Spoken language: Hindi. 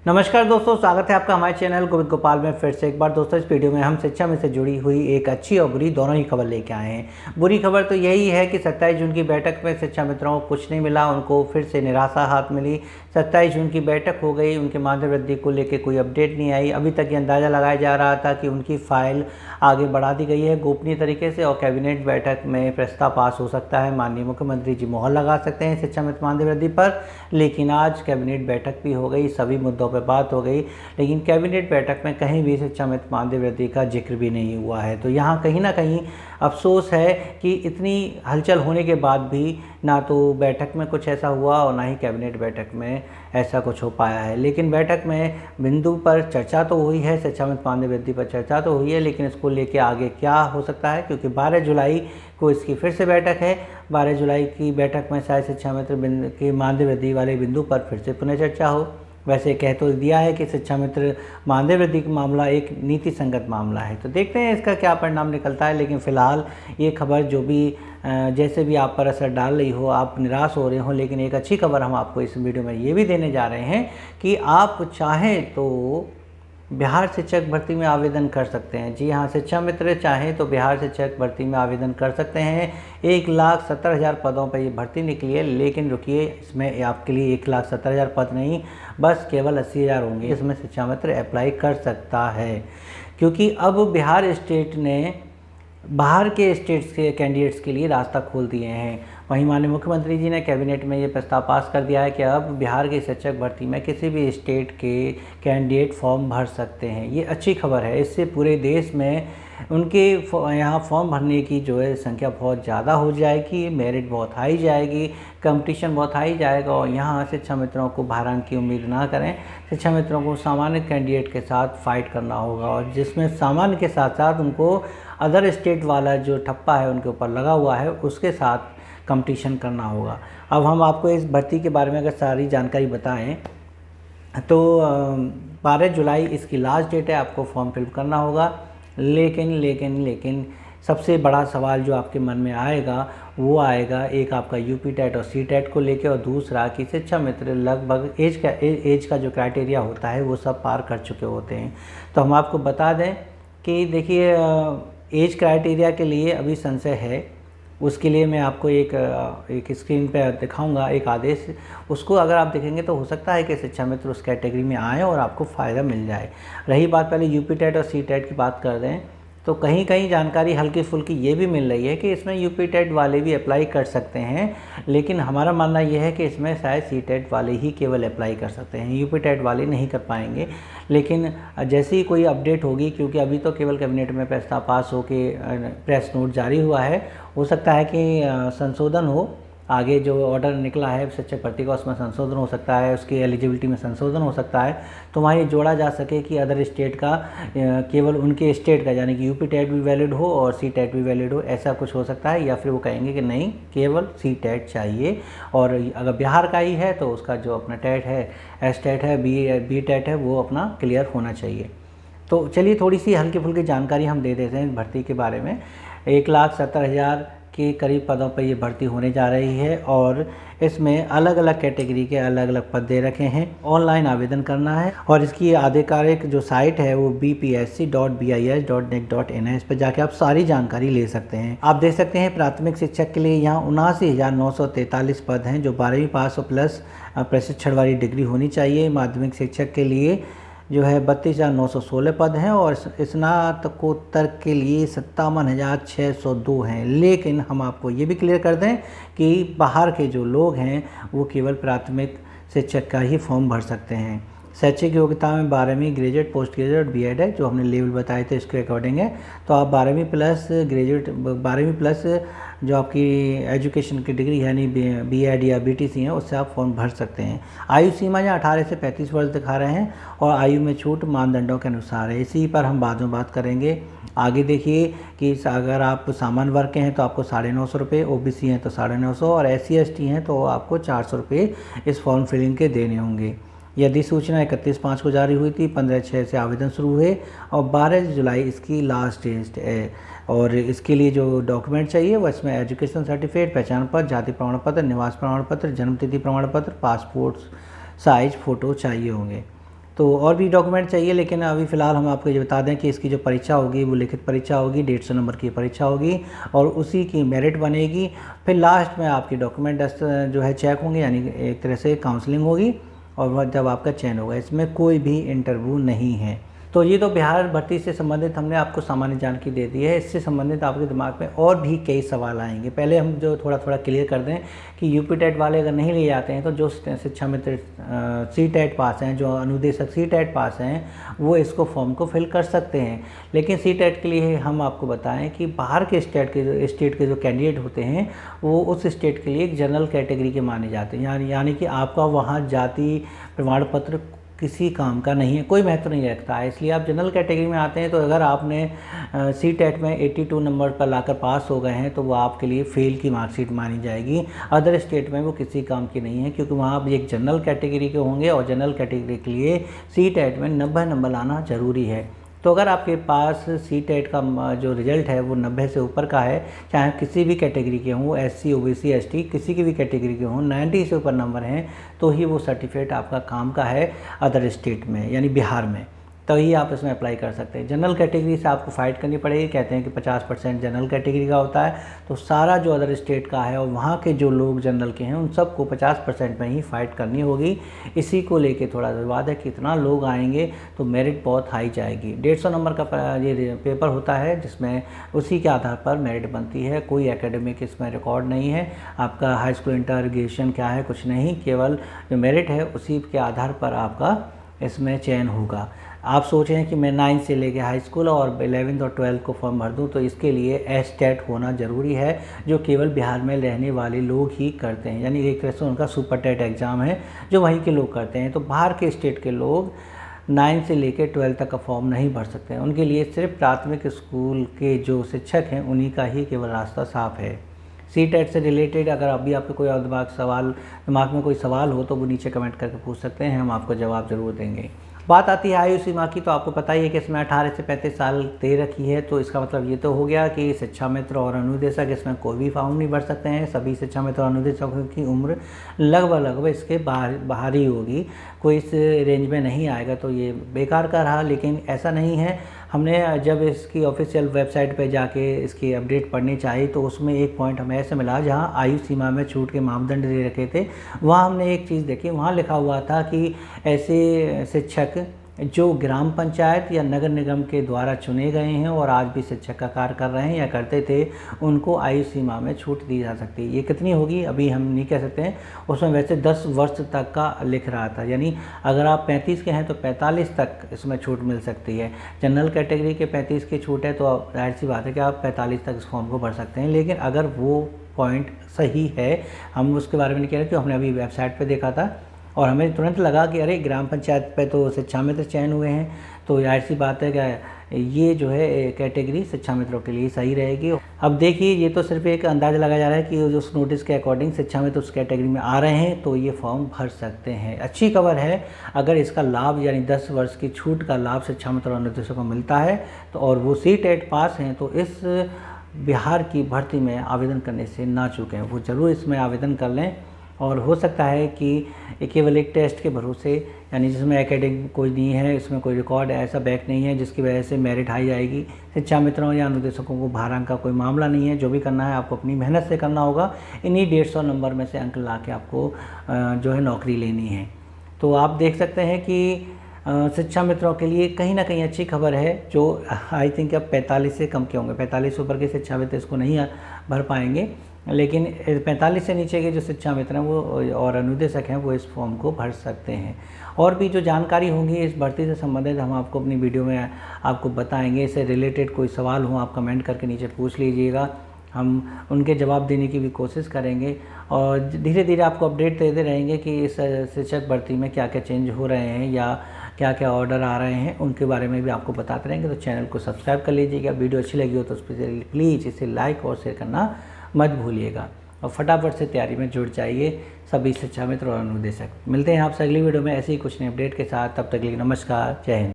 नमस्कार दोस्तों, स्वागत है आपका हमारे चैनल गोविंद गोपाल में फिर से एक बार। दोस्तों, इस वीडियो में हम शिक्षा में से जुड़ी हुई एक अच्छी और बुरी दोनों ही खबर लेके आए हैं। बुरी खबर तो यही है कि 27 जून की बैठक में शिक्षा मित्रों को कुछ नहीं मिला, उनको फिर से निराशा हाथ मिली। 27 जून की बैठक हो गई, उनके मानदेय वृद्धि को लेकर कोई अपडेट नहीं आई। अभी तक ये अंदाज़ा लगाया जा रहा था कि उनकी फाइल आगे बढ़ा दी गई है गोपनीय तरीके से और कैबिनेट बैठक में प्रस्ताव पास हो सकता है। माननीय मुख्यमंत्री जी मोहर लगा सकते हैं शिक्षा मित्र मानदेय वृद्धि पर। लेकिन आज कैबिनेट बैठक भी हो गई, सभी मुद्दों पर बात हो गई, लेकिन कैबिनेट बैठक में कहीं भी शिक्षा मित्र मानदेय वृद्धि का जिक्र भी नहीं हुआ है। तो यहाँ कहीं ना कहीं अफसोस है कि इतनी हलचल होने के बाद भी ना तो बैठक में कुछ ऐसा हुआ और ना ही कैबिनेट बैठक में ऐसा कुछ हो पाया है। लेकिन बैठक में बिंदु पर चर्चा तो हुई है, शिक्षा मित्र मानदेय वृद्धि पर चर्चा तो हुई है, लेकिन इसको लेके आगे क्या हो सकता है, क्योंकि 12 जुलाई को इसकी फिर से बैठक है। 12 जुलाई की बैठक में शायद शिक्षा मित्र की मानदेय वृद्धि वाले बिंदु पर फिर से पुनः चर्चा हो। वैसे कह तो दिया है कि शिक्षा मित्र मानदेय वृद्धि का मामला एक नीति संगत मामला है, तो देखते हैं इसका क्या परिणाम निकलता है। लेकिन फ़िलहाल ये खबर जो भी जैसे भी आप पर असर डाल रही हो, आप निराश हो रहे हो, लेकिन एक अच्छी खबर हम आपको इस वीडियो में ये भी देने जा रहे हैं कि आप चाहें तो बिहार शिक्षक भर्ती में आवेदन कर सकते हैं। जी हाँ, शिक्षा मित्र चाहें तो बिहार शिक्षक भर्ती में आवेदन कर सकते हैं। 1,70,000 पदों पर ये भर्ती निकली है, लेकिन रुकिए, इसमें आपके लिए 1,70,000 पद नहीं, बस केवल 80,000 होंगे। इसमें शिक्षा मित्र अप्लाई कर सकता है, क्योंकि अब बिहार स्टेट ने बाहर के स्टेट्स के कैंडिडेट्स के लिए रास्ता खोल दिए हैं। वहीं माननीय मुख्यमंत्री जी ने कैबिनेट में ये प्रस्ताव पास कर दिया है कि अब बिहार की शिक्षक भर्ती में किसी भी स्टेट के कैंडिडेट फॉर्म भर सकते हैं। ये अच्छी खबर है, इससे पूरे देश में उनके यहाँ फॉर्म भरने की जो है संख्या बहुत ज़्यादा हो जाएगी, मेरिट बहुत हाई जाएगी, कंपटीशन बहुत हाई जाएगा। और यहाँ शिक्षा मित्रों को भारण की उम्मीद ना करें। शिक्षा मित्रों को सामान्य कैंडिडेट के साथ फाइट करना होगा, और जिसमें सामान्य के साथ साथ उनको अदर स्टेट वाला जो ठप्पा है उनके ऊपर लगा हुआ है, उसके साथ कंपटीशन करना होगा। अब हम आपको इस भर्ती के बारे में अगर सारी जानकारी बताएं तो 12 जुलाई इसकी लास्ट डेट है, आपको फॉर्म फिल करना होगा। लेकिन सबसे बड़ा सवाल जो आपके मन में आएगा वो आएगा, एक आपका यूपी टेट और सी टेट को लेके, और दूसरा कि शिक्षा मित्र लगभग एज का जो क्राइटेरिया होता है वो सब पार कर चुके होते हैं। तो हम आपको बता दें कि देखिए, एज क्राइटेरिया के लिए अभी संशय है। उसके लिए मैं आपको एक स्क्रीन पे दिखाऊंगा एक आदेश, उसको अगर आप देखेंगे तो हो सकता है कि शिक्षा मित्र उस कैटेगरी में आए और आपको फ़ायदा मिल जाए। रही बात पहले यूपी टेट और सी टेट की बात कर दें, तो कहीं कहीं जानकारी हल्की फुल्की ये भी मिल रही है कि इसमें यूपी टेट वाले भी अप्लाई कर सकते हैं, लेकिन हमारा मानना यह है कि इसमें शायद सी टेट वाले ही केवल अप्लाई कर सकते हैं, यूपी टेट वाले नहीं कर पाएंगे। लेकिन जैसे ही कोई अपडेट होगी, क्योंकि अभी तो केवल कैबिनेट में प्रस्ताव पास हो के प्रेस नोट जारी हुआ है, हो सकता है कि संशोधन हो, आगे जो ऑर्डर निकला है शिक्षक भर्ती का उसमें संशोधन हो सकता है, उसकी एलिजिबिलिटी में संशोधन हो सकता है, तो वहाँ ये जोड़ा जा सके कि अदर स्टेट का केवल उनके स्टेट का, यानी कि यूपी टेट भी वैलिड हो और सी टेट भी वैलिड हो, ऐसा कुछ हो सकता है। या फिर वो कहेंगे कि नहीं, केवल सी टेट चाहिए, और अगर बिहार का ही है तो उसका जो अपना टेट है, एस टेट है, बी टेट है, वो अपना क्लियर होना चाहिए। तो चलिए थोड़ी सी हल्की फुल्की जानकारी हम दे देते हैं इस भर्ती के बारे में। 1,70,000 के करीब पदों पर ये भर्ती होने जा रही है, और इसमें अलग अलग कैटेगरी के अलग अलग पद दे रखे हैं। ऑनलाइन आवेदन करना है, और इसकी आधिकारिक जो साइट है वो bpsc.bis.nic.in है। इस पर जाके आप सारी जानकारी ले सकते हैं। आप देख सकते हैं प्राथमिक शिक्षक के लिए यहाँ 79,943 पद हैं, जो 12वीं पास और प्लस प्रशिक्षण वाली डिग्री होनी चाहिए। माध्यमिक शिक्षक के लिए जो है 32,916 पद हैं, और स्नातकोत्तर के लिए 57,602 हैं। लेकिन हम आपको ये भी क्लियर कर दें कि बाहर के जो लोग हैं वो केवल प्राथमिक शिक्षक का ही फॉर्म भर सकते हैं। शैक्षिक योग्यता में 12वीं ग्रेजुएट, पोस्ट ग्रेजुएट, बीएड है, जो हमने लेवल बताए थे इसके अकॉर्डिंग है। तो आप 12वीं प्लस ग्रेजुएट, 12वीं प्लस जो आपकी एजुकेशन की डिग्री यानी बीएड या बीटीसी है, उससे आप फॉर्म भर सकते हैं। आयु सीमा यहाँ 18 से 35 वर्ष दिखा रहे हैं, और आयु में छूट मानदंडों के अनुसार है। इसी पर हम बाद में बात करेंगे। आगे देखिए कि अगर आप सामान्य वर्ग के हैं तो आपको 950 रुपये, ओबीसी हैं तो 950, और SC ST हैं तो आपको 400 रुपये इस फॉर्म फिलिंग के देने होंगे। यदि सूचना 31/5 को जारी हुई थी, 15/6 से आवेदन शुरू हुए, और 12 जुलाई इसकी लास्ट डेट है। और इसके लिए जो डॉक्यूमेंट चाहिए वो इसमें एजुकेशन सर्टिफिकेट, पहचान पत्र, जाति प्रमाण पत्र, निवास प्रमाण पत्र, जन्मतिथि प्रमाण पत्र, पासपोर्ट साइज फ़ोटो चाहिए होंगे। तो और भी डॉक्यूमेंट चाहिए, लेकिन अभी फ़िलहाल हम आपको ये बता दें कि इसकी जो परीक्षा होगी वो लिखित परीक्षा होगी, 150 नंबर की परीक्षा होगी और उसी की मेरिट बनेगी। फिर लास्ट में आपकी डॉक्यूमेंट जो है चेक होंगे, यानी एक तरह से काउंसलिंग होगी और वह जब आपका चयन होगा। इसमें कोई भी इंटरव्यू नहीं है। तो ये तो बिहार भर्ती से संबंधित हमने आपको सामान्य जानकारी दे दी है। इससे संबंधित आपके दिमाग में और भी कई सवाल आएंगे। पहले हम जो थोड़ा थोड़ा क्लियर कर दें कि यूपी टेट वाले अगर नहीं ले जाते हैं तो जो शिक्षा मित्र सी टेट पास हैं, जो अनुदेशक सी टेट पास हैं, वो इसको फॉर्म को फिल कर सकते हैं। लेकिन सी टेट के लिए हम आपको बताएं कि बाहर के स्टेट के जो कैंडिडेट होते हैं वो उस स्टेट के लिए एक जनरल कैटेगरी के माने जाते हैं, यानी कि आपका वहाँ जाति प्रमाण पत्र किसी काम का नहीं है, कोई महत्व नहीं रखता है। इसलिए आप जनरल कैटेगरी में आते हैं। तो अगर आपने सी टेट में 82 नंबर पर लाकर पास हो गए हैं तो वो आपके लिए फेल की मार्कशीट मानी जाएगी। अदर स्टेट में वो किसी काम की नहीं है, क्योंकि वहाँ आप एक जनरल कैटेगरी के होंगे और जनरल कैटेगरी के लिए सी टेट में 90 नंबर लाना ज़रूरी है। तो अगर आपके पास सी टेट का जो रिज़ल्ट है वो 90 से ऊपर का है, चाहे किसी भी कैटेगरी के हों, SC OBC ST किसी की भी कैटेगरी के हों, 90 से ऊपर नंबर हैं, तो ही वो सर्टिफिकेट आपका काम का है अदर स्टेट में, यानी बिहार में। तो ही आप इसमें अप्लाई कर सकते हैं। जनरल कैटेगरी से आपको फ़ाइट करनी पड़ेगी। कहते हैं कि 50% जनरल कैटेगरी का होता है, तो सारा जो अदर स्टेट का है और वहाँ के जो लोग जनरल के हैं उन सबको 50% में ही फ़ाइट करनी होगी। इसी को लेके थोड़ा विवाद है कि इतना लोग आएंगे तो मेरिट बहुत हाई जाएगी। 150 नंबर का ये पेपर होता है जिसमें उसी के आधार पर मेरिट बनती है। कोई एकेडमिक इसमें रिकॉर्ड नहीं है, आपका हाई स्कूल इंटर ग्रेजुएशन क्या है कुछ नहीं, केवल जो मेरिट है उसी के आधार पर आपका इसमें चयन होगा। आप सोच रहे हैं कि मैं 9 से लेके हाई स्कूल और 11th और 12th को फॉर्म भर दूं, तो इसके लिए एस्टेट होना ज़रूरी है, जो केवल बिहार में रहने वाले लोग ही करते हैं। यानी एक तरह से उनका सुपर टेट एग्ज़ाम है जो वहीं के लोग करते हैं। तो बाहर के स्टेट के लोग 9 से लेकर 12 तक का फॉर्म नहीं भर सकते हैं। उनके लिए सिर्फ प्राथमिक स्कूल के जो शिक्षक हैं उन्हीं का ही केवल रास्ता साफ है। सी टेट से रिलेटेड अगर अभी आपको कोई और दिमाग में कोई सवाल हो तो वो नीचे कमेंट करके पूछ सकते हैं, हम आपको जवाब ज़रूर देंगे। बात आती है आयु सीमा की, तो आपको पता ही है कि इसमें 18 से 35 साल दे रखी है। तो इसका मतलब ये तो हो गया कि शिक्षा मित्र और अनुदेशक इसमें कोई भी फॉर्म नहीं भर सकते हैं। सभी शिक्षा मित्र और अनुदेशकों की उम्र लगभग इसके बाहर ही होगी, कोई इस रेंज में नहीं आएगा, तो ये बेकार का रहा। लेकिन ऐसा नहीं है, हमने जब इसकी ऑफिशियल वेबसाइट पे जाके इसकी अपडेट पढ़नी चाहिए तो उसमें एक पॉइंट हमें ऐसे मिला जहां आयु सीमा में छूट के मापदंड दे रखे थे। वहां हमने एक चीज़ देखी, वहां लिखा हुआ था कि ऐसे शिक्षक जो ग्राम पंचायत या नगर निगम के द्वारा चुने गए हैं और आज भी शिक्षक का कार्य कर रहे हैं या करते थे, उनको आयु सीमा में छूट दी जा सकती है। ये कितनी होगी अभी हम नहीं कह सकते हैं। उसमें वैसे 10 वर्ष तक का लिख रहा था, यानी अगर आप 35 के हैं तो 45 तक इसमें छूट मिल सकती है। जनरल कैटेगरी के 35 की छूट है तो जाहिर सी बात है कि आप 45 तक इस फॉर्म को भर सकते हैं। लेकिन अगर वो पॉइंट सही है, हम उसके बारे में नहीं कह रहे, क्योंकि हमने अभी वेबसाइट पर देखा था और हमें तुरंत लगा कि अरे ग्राम पंचायत पे तो शिक्षा मित्र चयन हुए हैं, तो जाहिर सी बात है कि ये जो है कैटेगरी शिक्षा मित्रों के लिए सही रहेगी। अब देखिए, ये तो सिर्फ एक अंदाज़ा लगाया जा रहा है कि उस नोटिस के अकॉर्डिंग शिक्षा मित्र उस कैटेगरी में आ रहे हैं तो ये फॉर्म भर सकते हैं। अच्छी खबर है, अगर इसका लाभ यानी 10 वर्ष की छूट का लाभ शिक्षा मित्र और अनुदेशकों को मिलता है तो और वो सी टेट पास हैं तो इस बिहार की भर्ती में आवेदन करने से ना चूकें, वो ज़रूर इसमें आवेदन कर लें। और हो सकता है कि केवल एक टेस्ट के भरोसे, यानी जिसमें एकेडमिक कोई नहीं है, इसमें कोई रिकॉर्ड ऐसा बैक नहीं है जिसकी वजह से मेरिट हाई जाएगी। शिक्षा मित्रों या अनुदेशकों को बाहर अंक का कोई मामला नहीं है। जो भी करना है आपको अपनी मेहनत से करना होगा। इन्हीं 150 नंबर में से अंक ला के आपको जो है नौकरी लेनी है। तो आप देख सकते हैं कि शिक्षा मित्रों के लिए कहीं ना कहीं अच्छी खबर है, जो आई थिंक अब 45 से कम के होंगे। 45 ऊपर के शिक्षा मित्र इसको नहीं भर पाएंगे, लेकिन 45 से नीचे के जो शिक्षा मित्र हैं वो और अनुदेशक हैं वो इस फॉर्म को भर सकते हैं। और भी जो जानकारी होंगी इस भर्ती से संबंधित हम आपको अपनी वीडियो में आपको बताएंगे। इससे रिलेटेड कोई सवाल हो आप कमेंट करके नीचे पूछ लीजिएगा, हम उनके जवाब देने की भी कोशिश करेंगे और धीरे धीरे आपको अपडेट देते रहेंगे कि इस शिक्षक भर्ती में क्या क्या चेंज हो रहे हैं या क्या क्या ऑर्डर आ रहे हैं, उनके बारे में भी आपको बताते रहेंगे। तो चैनल को सब्सक्राइब कर लीजिएगा। वीडियो अच्छी लगी हो तो उस पर प्लीज़ इसे लाइक और शेयर करना मत भूलिएगा और फटाफट से तैयारी में जुड़ जाइए सभी शिक्षा मित्र और अनुदेशक। मिलते हैं आपसे अगली वीडियो में ऐसे ही कुछ नए अपडेट के साथ। तब तक के लिए नमस्कार, जय हिंद।